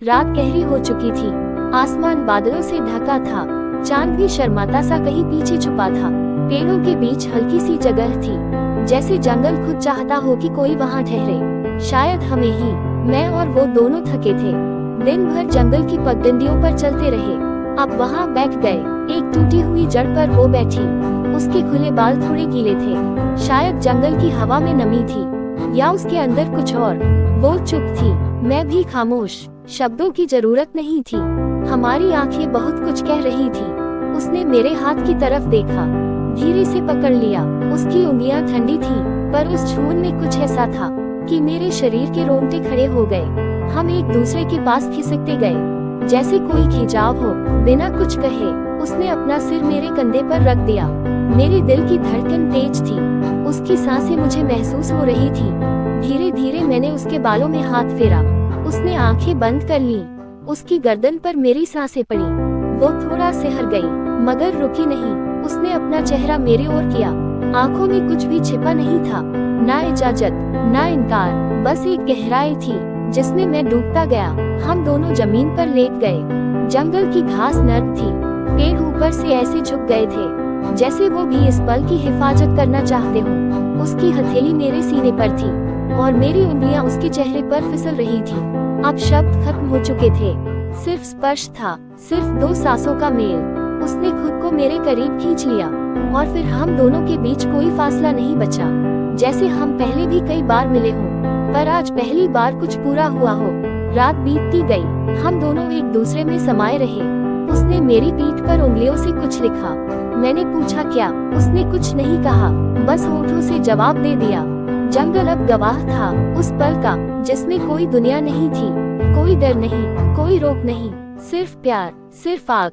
रात गहरी हो चुकी थी। आसमान बादलों से ढका था। चांद भी शर्माता सा कहीं पीछे छुपा था। पेड़ों के बीच हल्की सी जगह थी, जैसे जंगल खुद चाहता हो कि कोई वहाँ ठहरे। शायद हमें ही। मैं और वो दोनों थके थे। दिन भर जंगल की पगडंडियों पर चलते रहे। अब वहाँ बैठ गए। एक टूटी हुई जड़ पर वो बैठी। उसके खुले बाल थोड़े गीले थे। शायद जंगल की हवा में नमी थी, या उसके अंदर कुछ और। वो चुप थी, मैं भी खामोश। शब्दों की जरूरत नहीं थी। हमारी आंखें बहुत कुछ कह रही थी। उसने मेरे हाथ की तरफ देखा, धीरे से पकड़ लिया। उसकी उंगलियां ठंडी थीं, पर उस छून में कुछ ऐसा था कि मेरे शरीर के रोंगटे खड़े हो गए। हम एक दूसरे के पास खिसकते गए, जैसे कोई खिंचाव हो। बिना कुछ कहे उसने अपना सिर मेरे कंधे पर रख दिया। मेरे दिल की धड़कन तेज थी। उसकी सांसें मुझे महसूस हो रही थी। धीरे धीरे मैंने उसके बालों में हाथ फेरा। उसने आंखें बंद कर लीं। उसकी गर्दन पर मेरी सांसें पड़ी। वो थोड़ा सिहर गई, मगर रुकी नहीं। उसने अपना चेहरा मेरे ओर किया। आंखों में कुछ भी छिपा नहीं था, ना इजाजत, ना इनकार, बस एक गहराई थी जिसमें मैं डूबता गया। हम दोनों जमीन पर लेट गए। जंगल की घास नर्म थी। पेड़ ऊपर से ऐसे झुक गए थे जैसे वो भी इस पल की हिफाजत करना चाहते हों। उसकी हथेली मेरे सीने पर थी और मेरी उंगलियां उसके चेहरे पर फिसल रही थी। अब शब्द खत्म हो चुके थे, सिर्फ स्पर्श था, सिर्फ दो सांसों का मेल। उसने खुद को मेरे करीब खींच लिया और फिर हम दोनों के बीच कोई फासला नहीं बचा। जैसे हम पहले भी कई बार मिले हों, पर आज पहली बार कुछ पूरा हुआ हो। रात बीतती गई, हम दोनों एक दूसरे में समाये रहे। उसने मेरी पीठ पर उंगलियों से कुछ लिखा। मैंने पूछा क्या? उसने कुछ नहीं कहा, बस होठों से जवाब दे दिया। जंगल अब गवाह था उस पल का, जिसमें कोई दुनिया नहीं थी, कोई डर नहीं, कोई रोक नहीं, सिर्फ प्यार, सिर्फ आग।